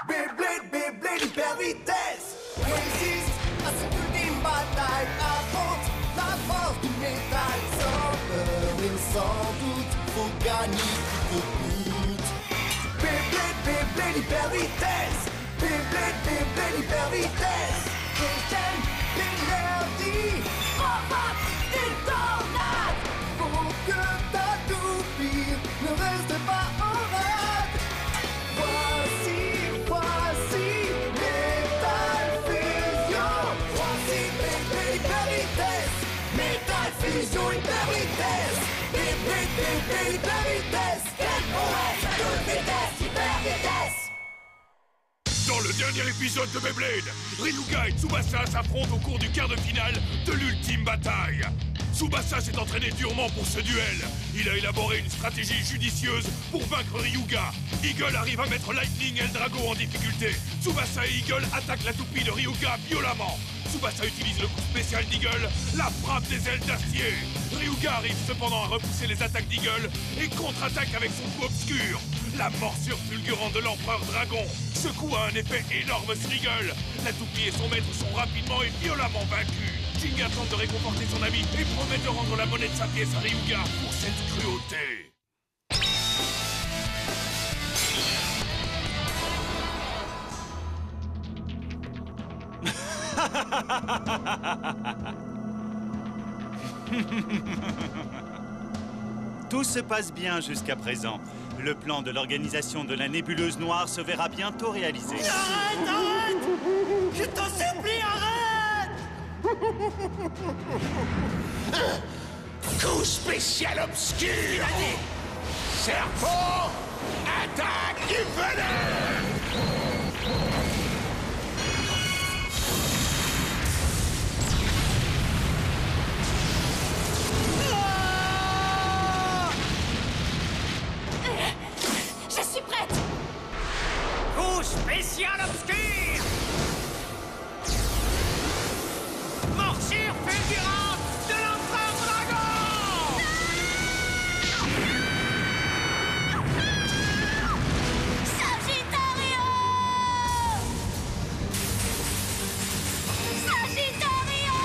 Beyblade, Beyblade, hyper vitesse. Résiste à cette ultime bataille. Affronte la force du métal. Sans peur et sans doute, faut gagner coûte que coûte. Beyblade, Beyblade, hyper vitesse. Beyblade, Beyblade, hyper vitesse. J'aime l'énergie. Frappe une tornade. Faut que ta toupie ne reste pas en rade. Voici Metal Fusion. Voici Beyblade, hyper vitesse. Metal Fusion, hyper vitesse. Beyblade, Beyblade, hyper vitesse. Quelle prouesse, toute vitesse, hyper vitesse. Dans le dernier épisode de Beyblade, Ryuga et Tsubasa s'affrontent au cours du quart de finale de l'ultime bataille. Tsubasa s'est entraîné durement pour ce duel. Il a élaboré une stratégie judicieuse pour vaincre Ryuga. Eagle arrive à mettre Lightning et le Drago en difficulté. Tsubasa et Eagle attaquent la toupie de Ryuga violemment. Tsubasa utilise le coup spécial d'Eagle, la frappe des ailes d'acier. Ryuga arrive cependant à repousser les attaques d'Eagle et contre-attaque avec son coup obscur. La morsure fulgurante de l'Empereur Dragon. Ce coup a un effet énorme sur Eagle. La toupie et son maître sont rapidement et violemment vaincus. Jinga tente de réconforter son ami et promet de rendre la monnaie de sa pièce à Ryuga pour cette cruauté. Tout se passe bien jusqu'à présent. Le plan de l'organisation de la nébuleuse noire se verra bientôt réalisé. Arrête, arrête! Je t'en supplie, arrête! Coup spécial obscur! Serpent, attaque du venin! Je suis prête! Coup spécial obscur! Morsure fulgurante de l'Empereur Dragon! Sagittario! Sagittario!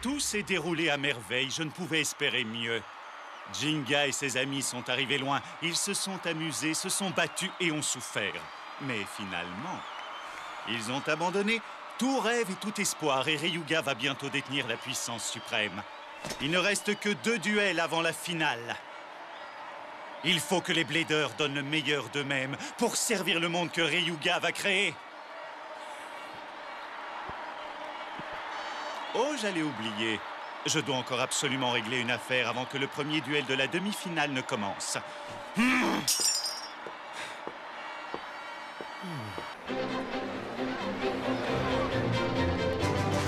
Tout s'est déroulé à merveille, je ne pouvais espérer mieux. Jinga et ses amis sont arrivés loin, ils se sont amusés, se sont battus et ont souffert. Mais finalement, ils ont abandonné tout rêve et tout espoir et Ryuga va bientôt détenir la puissance suprême. Il ne reste que 2 duels avant la finale. Il faut que les Bladers donnent le meilleur d'eux-mêmes pour servir le monde que Ryuga va créer. Oh, j'allais oublier. Je dois encore absolument régler une affaire avant que le premier duel de la demi-finale ne commence.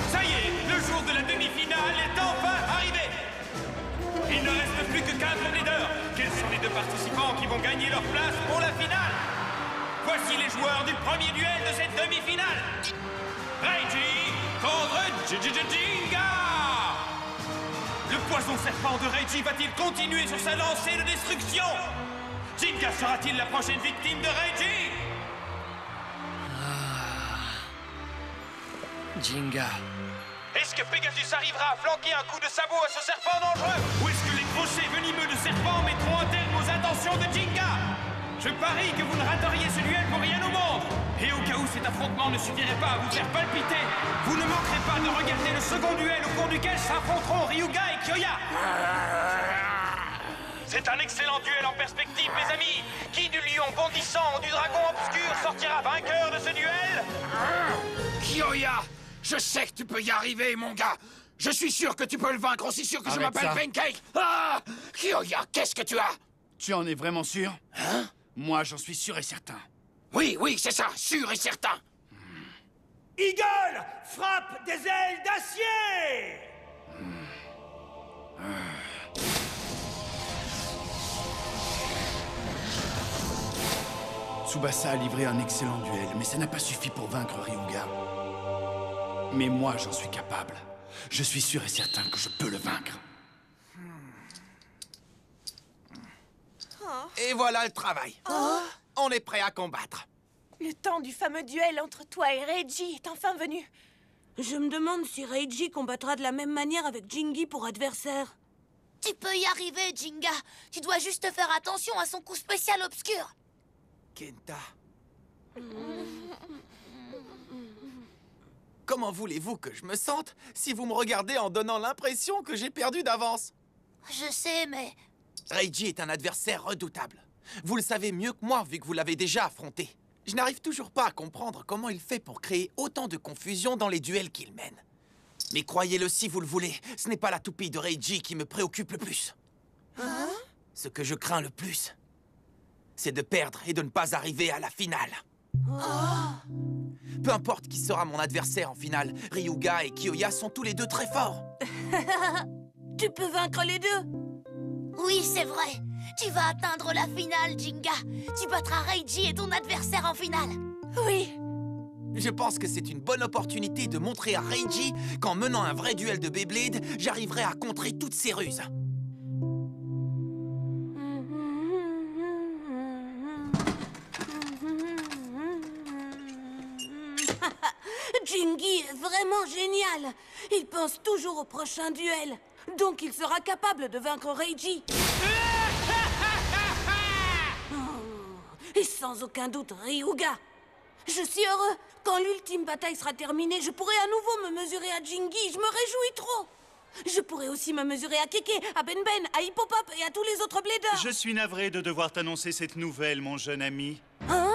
Ça y est, le jour de la demi-finale est enfin arrivé. Il ne reste plus que 15 leaders. Quels sont les 2 participants qui vont gagner leur place pour la finale? Voici les joueurs du premier duel de cette demi-finale. Reiji contre Jinga. Le poison serpent de Reiji va-t-il continuer sur sa lancée de destruction? Jinga sera-t-il la prochaine victime de Reiji? Jinga. Est-ce que Pegasus arrivera à flanquer un coup de sabot à ce serpent dangereux? Ou est-ce que les crochets venimeux de serpent mettront un terme aux intentions de Jinga? Je parie que vous ne rateriez ce duel pour rien au monde. Et au cas où cet affrontement ne suffirait pas à vous faire palpiter, vous ne manquerez pas de regarder le second duel au cours duquel s'affronteront Ryuga et Kyoya. C'est un excellent duel en perspective, mes amis. Qui du lion bondissant ou du dragon obscur sortira vainqueur de ce duel? Kyoya, je sais que tu peux y arriver, mon gars. Je suis sûr que tu peux le vaincre, aussi sûr que je m'appelle Pancake. Ah, Kyoya, qu'est-ce que tu as? Tu en es vraiment sûr? Hein? Moi, j'en suis sûr et certain. Oui, oui, c'est ça, sûr et certain. Eagle, frappe des ailes d'acier! Tsubasa a livré un excellent duel, mais ça n'a pas suffi pour vaincre Ryuga. Mais moi, j'en suis capable. Je suis sûr et certain que je peux le vaincre. Et voilà le travail. On est prêt à combattre. Le temps du fameux duel entre toi et Reiji est enfin venu. Je me demande si Reiji combattra de la même manière avec Jingi pour adversaire. Tu peux y arriver, Jinga. Tu dois juste faire attention à son coup spécial obscur. Kenta. Comment voulez-vous que je me sente si vous me regardez en donnant l'impression que j'ai perdu d'avance? Je sais, mais... Reiji est un adversaire redoutable. Vous le savez mieux que moi, vu que vous l'avez déjà affronté. Je n'arrive toujours pas à comprendre comment il fait pour créer autant de confusion dans les duels qu'il mène. Mais croyez-le si vous le voulez, ce n'est pas la toupie de Reiji qui me préoccupe le plus. Ce que je crains le plus, c'est de perdre et de ne pas arriver à la finale. Peu importe qui sera mon adversaire en finale, Ryuga et Kiyoya sont tous les deux très forts. Tu peux vaincre les deux. Oui, c'est vrai. Tu vas atteindre la finale, Jinga. Tu battras Reiji et ton adversaire en finale. Oui. Je pense que c'est une bonne opportunité de montrer à Reiji qu'en menant un vrai duel de Beyblade, j'arriverai à contrer toutes ses ruses. Jingi est vraiment génial. Il pense toujours au prochain duel. Donc il sera capable de vaincre Reiji. Et sans aucun doute, Ryuga. Je suis heureux. Quand l'ultime bataille sera terminée, je pourrai à nouveau me mesurer à Jingi. Je me réjouis trop. Je pourrai aussi me mesurer à Keke, à Ben Ben, à Hippopop et à tous les autres bladers. Je suis navré de devoir t'annoncer cette nouvelle, mon jeune ami. Hein?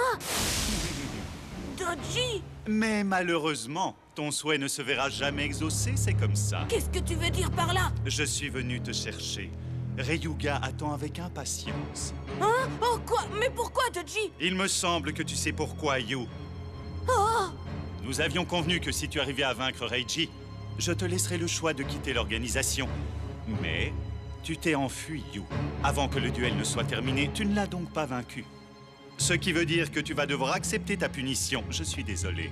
Dodgy? Mais malheureusement, ton souhait ne se verra jamais exaucé, c'est comme ça. Qu'est-ce que tu veux dire par là? Je suis venu te chercher. Ryuga attend avec impatience. Hein? Oh quoi? Mais pourquoi, Dodgy? Il me semble que tu sais pourquoi, Yu. Oh! Nous avions convenu que si tu arrivais à vaincre Reiji, je te laisserais le choix de quitter l'organisation. Mais tu t'es enfui, Yu. Avant que le duel ne soit terminé, tu ne l'as donc pas vaincu. Ce qui veut dire que tu vas devoir accepter ta punition. Je suis désolé.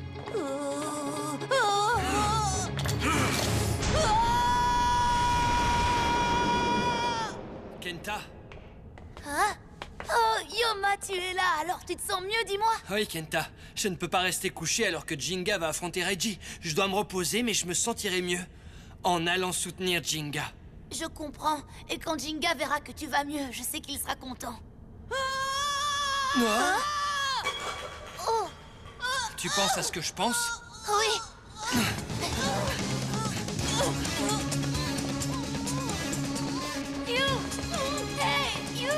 Kenta? Hein? Oh, Yoma, tu es là, alors tu te sens mieux, dis-moi? Oui, Kenta. Je ne peux pas rester couché alors que Jinga va affronter Reiji. Je dois me reposer, mais je me sentirai mieux en allant soutenir Jinga. Je comprends. Et quand Jinga verra que tu vas mieux, je sais qu'il sera content. Hein? Oh! Tu penses à ce que je pense? Oui! Hey, You!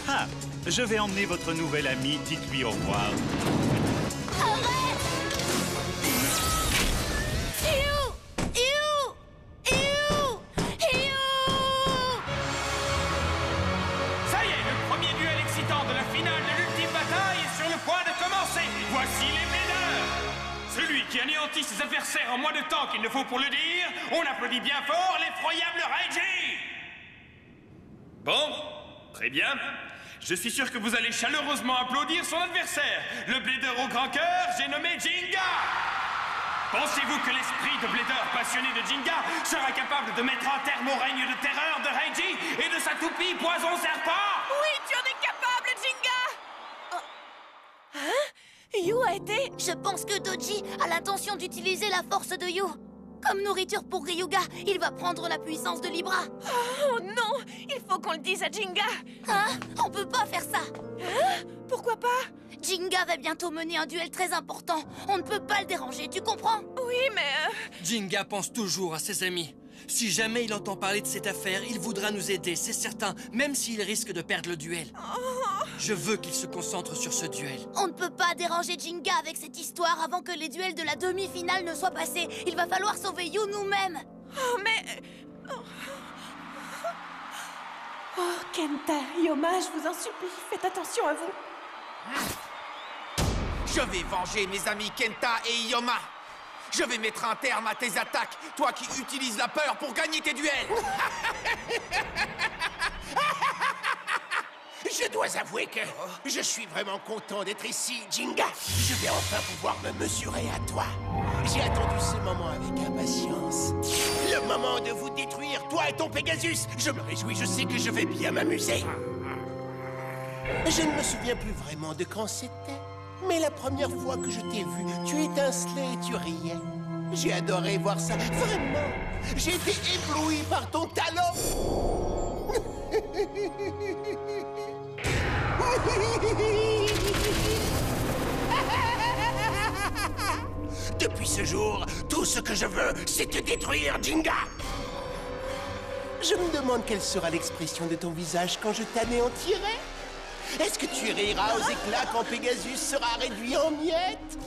Ah, je vais emmener votre nouvel ami. Dites-lui au revoir. Arrête! Ça y est, le premier duel excitant de la finale de l'ultime bataille est sur le point de commencer. Voici les bladers. Celui qui anéantit ses adversaires en moins de temps qu'il ne faut pour le dire, on applaudit bien fort l'effroyable Reiji. Bon, très bien. Je suis sûr que vous allez chaleureusement applaudir son adversaire, le blader au grand cœur, j'ai nommé Jinga. Pensez-vous que l'esprit de blader passionné de Jinga sera capable de mettre un terme au règne de terreur de Reiji et de sa toupie poison serpent? Oui, tu en es capable, Jinga! Hein? Yu a été... Je pense que Dodgy a l'intention d'utiliser la force de Yu. Comme nourriture pour Ryuga, il va prendre la puissance de Libra. Oh non! Il faut qu'on le dise à Jinga! Hein? On peut pas faire ça! Hein? Pourquoi pas? Jinga va bientôt mener un duel très important. On ne peut pas le déranger, tu comprends? Oui, mais... Jinga pense toujours à ses amis. Si jamais il entend parler de cette affaire, il voudra nous aider, c'est certain, même s'il risque de perdre le duel. Je veux qu'il se concentre sur ce duel. On ne peut pas déranger Jinga avec cette histoire avant que les duels de la demi-finale ne soient passés. Il va falloir sauver Yu nous-mêmes. Oh, mais... Oh, Kenta, Yoma, je vous en supplie, faites attention à vous. Je vais venger mes amis Kenta et Yoma. Je vais mettre un terme à tes attaques, toi qui utilises la peur pour gagner tes duels. Je Je dois avouer que je suis vraiment content d'être ici, Jinga. Je vais enfin pouvoir me mesurer à toi. J'ai attendu ce moment avec impatience. Le moment de vous détruire, toi et ton Pegasus. Je me réjouis, je sais que je vais bien m'amuser. Je ne me souviens plus vraiment de quand c'était. Mais la première fois que je t'ai vu, tu étincelais et tu riais. J'ai adoré voir ça, vraiment. J'ai été ébloui par ton talent. Depuis ce jour, tout ce que je veux, c'est te détruire, Jinga. Je me demande quelle sera l'expression de ton visage quand je t'anéantirai. Est-ce que tu riras aux éclats quand Pegasus sera réduit en miettes?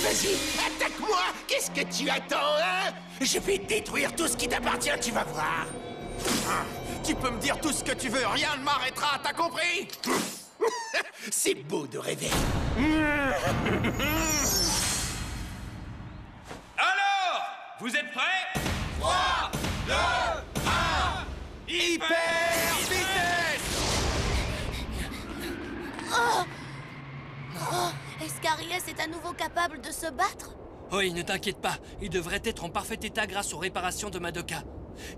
Vas-y, attaque-moi! Qu'est-ce que tu attends, hein? Je vais détruire tout ce qui t'appartient, tu vas voir. Tu peux me dire tout ce que tu veux, rien ne m'arrêtera, t'as compris? C'est beau de rêver. Alors, vous êtes prêts? 3, 2, 1... Hyper vitesse! Escariès est à nouveau capable de se battre? Oui, ne t'inquiète pas. Il devrait être en parfait état grâce aux réparations de Madoka.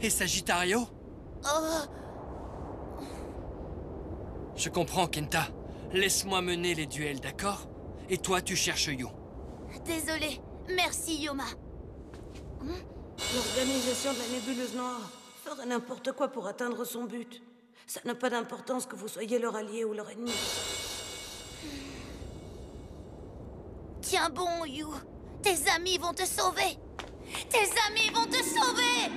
Et Sagittario? Je comprends, Kenta. Laisse-moi mener les duels, d'accord? Et toi, tu cherches Yu. Désolé. Merci, Yoma. L'organisation de la nébuleuse noire ferait n'importe quoi pour atteindre son but. Ça n'a pas d'importance que vous soyez leur allié ou leur ennemi. Tiens bon, Yu. Tes amis vont te sauver. Tes amis vont te sauver.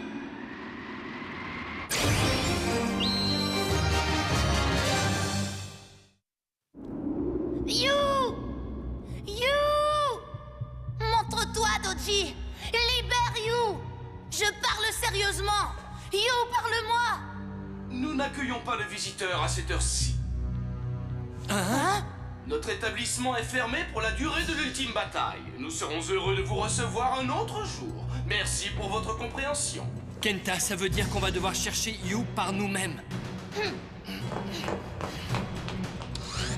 Yu! Yu! Montre-toi, Doji. Libère Yu. Je parle sérieusement. Yu, parle-moi. Nous n'accueillons pas de visiteurs à cette heure-ci. Hein? Notre établissement est fermé pour la durée de l'ultime bataille. Nous serons heureux de vous recevoir un autre jour. Merci pour votre compréhension. Kenta, ça veut dire qu'on va devoir chercher Yu par nous-mêmes.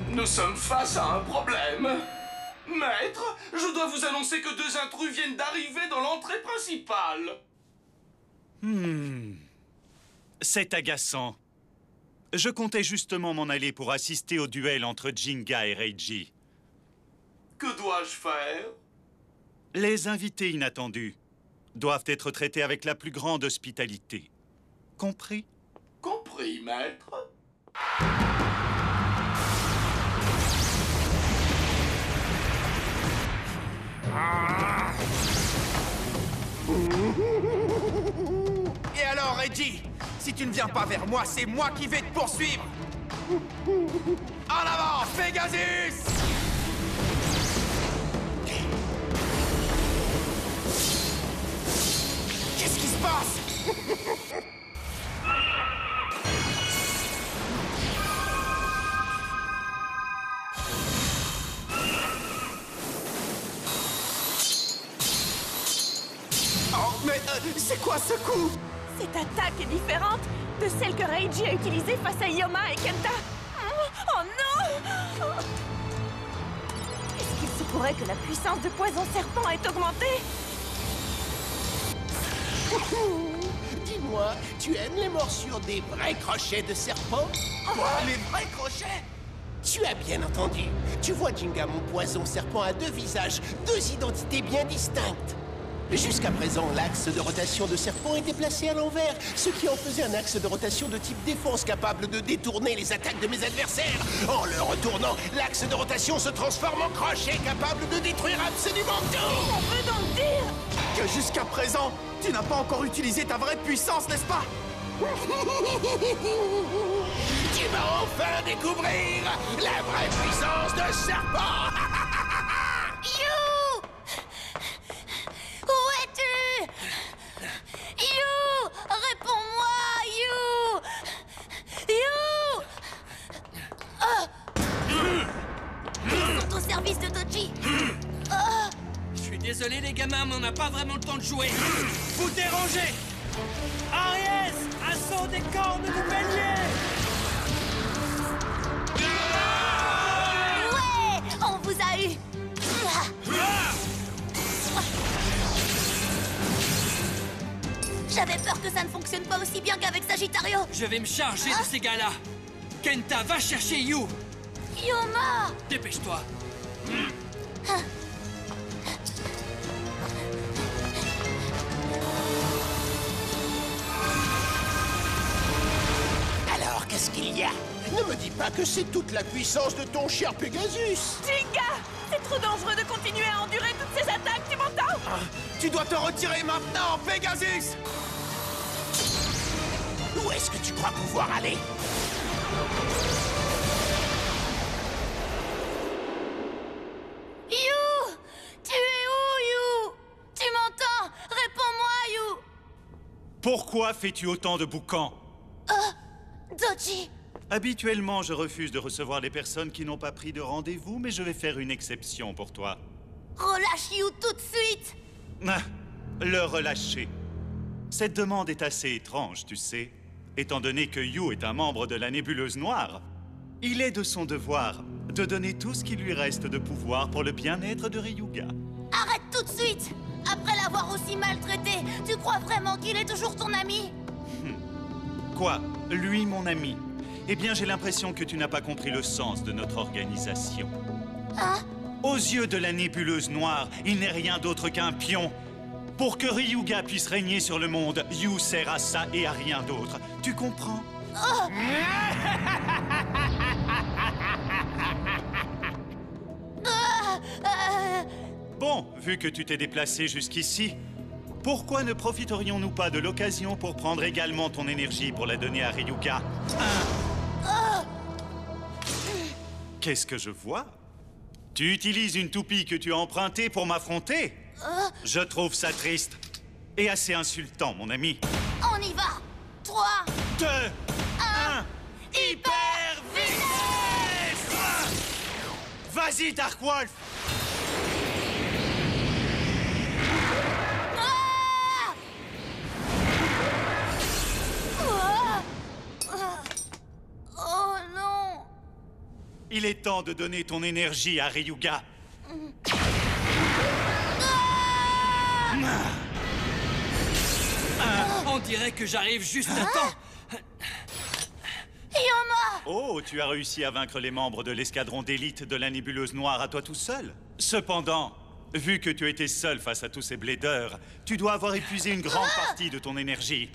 Nous sommes face à un problème. Maître, je dois vous annoncer que 2 intrus viennent d'arriver dans l'entrée principale. C'est agaçant. Je comptais justement m'en aller pour assister au duel entre Jinga et Reiji. Que dois-je faire? Les invités inattendus doivent être traités avec la plus grande hospitalité. Compris? Compris, maître. Et alors, Reggie, si tu ne viens pas vers moi, c'est moi qui vais te poursuivre. En avant, Pegasus! Qu'est-ce qui se passe? Oh, mais c'est quoi ce coup? Cette attaque est différente de celle que Reiji a utilisée face à Yoma et Kenta. Oh non! Est-ce qu'il se pourrait que la puissance de Poison Serpent ait augmenté? Dis-moi, tu aimes les morsures des vrais crochets de serpent? Quoi, les vrais crochets? Tu as bien entendu. Tu vois, Jinga, mon Poison Serpent a 2 visages, 2 identités bien distinctes. Jusqu'à présent, l'axe de rotation de Serpent était placé à l'envers, ce qui en faisait un axe de rotation de type défense capable de détourner les attaques de mes adversaires. En le retournant, l'axe de rotation se transforme en crochet capable de détruire absolument tout. On veut donc dire que jusqu'à présent, tu n'as pas encore utilisé ta vraie puissance, n'est-ce pas? Tu vas enfin découvrir la vraie puissance de Serpent. You! Où es-tu? You! Réponds-moi, You! You! Ils sont au service de Doji. Je suis désolé les gamins, mais on n'a pas vraiment le temps de jouer. Vous dérangez! Ariès! Assaut des cornes du bélier! ça ne fonctionne pas aussi bien qu'avec Sagittario. Je vais me charger de ces gars-là. Kenta, va chercher Yu. Yoma! Dépêche-toi. Alors, qu'est-ce qu'il y a? Ne me dis pas que c'est toute la puissance de ton cher Pegasus. Jinga! C'est trop dangereux de continuer à endurer toutes ces attaques, tu m'entends? Tu dois te retirer maintenant, Pegasus! Où est-ce que tu crois pouvoir aller? You! Tu es où, You? Tu m'entends? Réponds-moi, You! Pourquoi fais-tu autant de boucans? Doji! Habituellement, je refuse de recevoir les personnes qui n'ont pas pris de rendez-vous, mais je vais faire une exception pour toi. Relâche You tout de suite! Ah, le relâcher. Cette demande est assez étrange, tu sais. Étant donné que Yu est un membre de la Nébuleuse Noire, il est de son devoir de donner tout ce qui lui reste de pouvoir pour le bien-être de Ryuga. Arrête tout de suite! Après l'avoir aussi maltraité, tu crois vraiment qu'il est toujours ton ami? Quoi? Lui, mon ami? Eh bien, j'ai l'impression que tu n'as pas compris le sens de notre organisation. Hein? Aux yeux de la Nébuleuse Noire, il n'est rien d'autre qu'un pion. Pour que Ryuga puisse régner sur le monde, Yu sert à ça et à rien d'autre. Tu comprends? Oh! Bon, vu que tu t'es déplacé jusqu'ici, pourquoi ne profiterions-nous pas de l'occasion pour prendre également ton énergie pour la donner à Ryuga? Qu'est-ce que je vois? Tu utilises une toupie que tu as empruntée pour m'affronter? Je trouve ça triste. Et assez insultant, mon ami. On y va! 3, 2, 1, hyper vitesse! Vas-y, Dark Wolf! Oh non! Il est temps de donner ton énergie à Ryuga. On dirait que j'arrive juste à temps. Yoma! Oh, tu as réussi à vaincre les membres de l'escadron d'élite de la Nébuleuse Noire à toi tout seul. Cependant, vu que tu étais seul face à tous ces blédeurs, tu dois avoir épuisé une grande partie de ton énergie.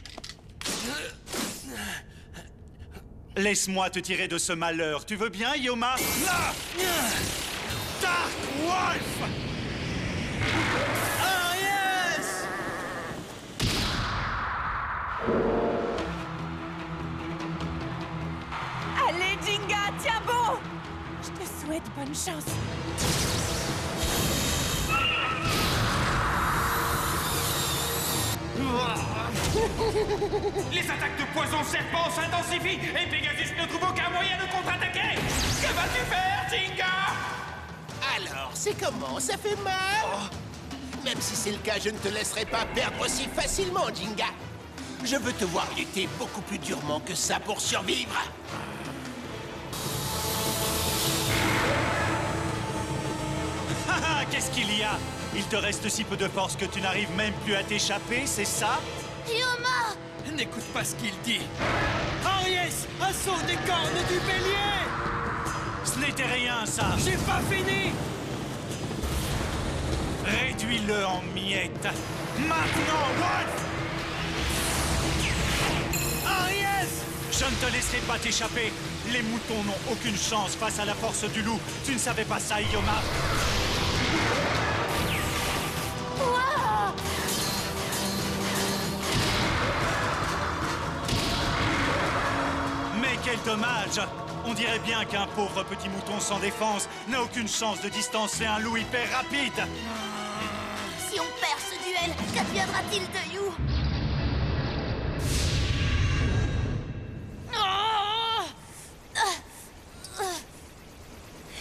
Laisse-moi te tirer de ce malheur. Tu veux bien, Yoma? Là! Dark Wolf! Ah, yes! Allez, Jinga, tiens bon! Je te souhaite bonne chance. Les attaques de poison serpent s'intensifient et Pegasus ne trouve aucun moyen de contre-attaquer. Que vas-tu faire, Jinga? Alors, c'est comment? Ça fait mal? Même si c'est le cas, je ne te laisserai pas perdre aussi facilement, Jinga. Je veux te voir lutter beaucoup plus durement que ça pour survivre. Qu'est-ce qu'il y a? Il te reste si peu de force que tu n'arrives même plus à t'échapper, c'est ça? Yoma! N'écoute pas ce qu'il dit. Aries, assaut des cornes du bélier! Ce n'était rien, ça! J'ai pas fini! Réduis-le en miettes! Maintenant, Wolf! Aries! Je ne te laisserai pas t'échapper! Les moutons n'ont aucune chance face à la force du loup! Tu ne savais pas ça, Yoma? Wow! Mais quel dommage! On dirait bien qu'un pauvre petit mouton sans défense n'a aucune chance de distancer un loup hyper rapide! Si on perd ce duel, qu'adviendra-t-il de You?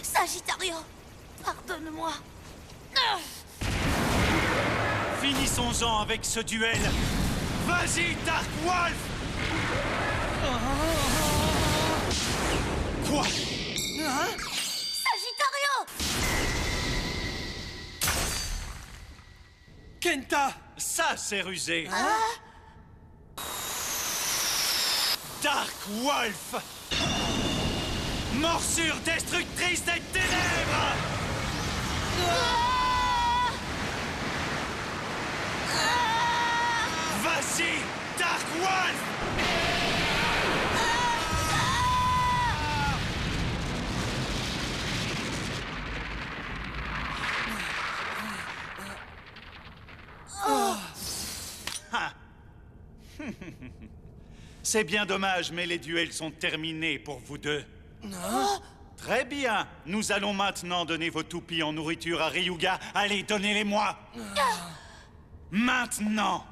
Sagittario, pardonne-moi. Finissons-en avec ce duel! Vas-y, Dark Wolf! Quoi? Sagittario! Kenta! Ça, c'est rusé! Dark Wolf! Morsure destructrice des ténèbres! Vas-y, Dark Wolf! Ah. C'est bien dommage, mais les duels sont terminés pour vous deux. Très bien. Nous allons maintenant donner vos toupies en nourriture à Ryuga. Allez, donnez-les-moi. Maintenant.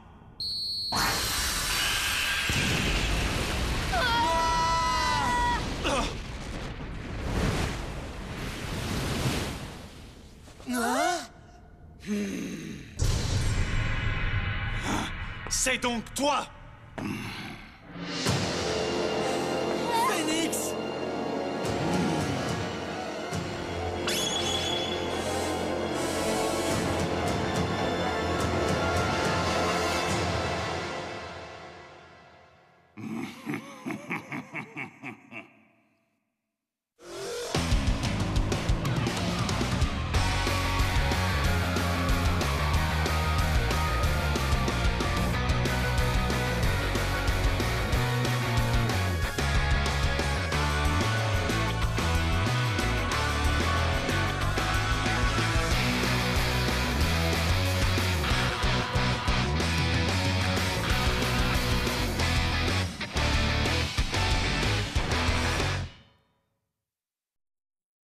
C'est donc toi,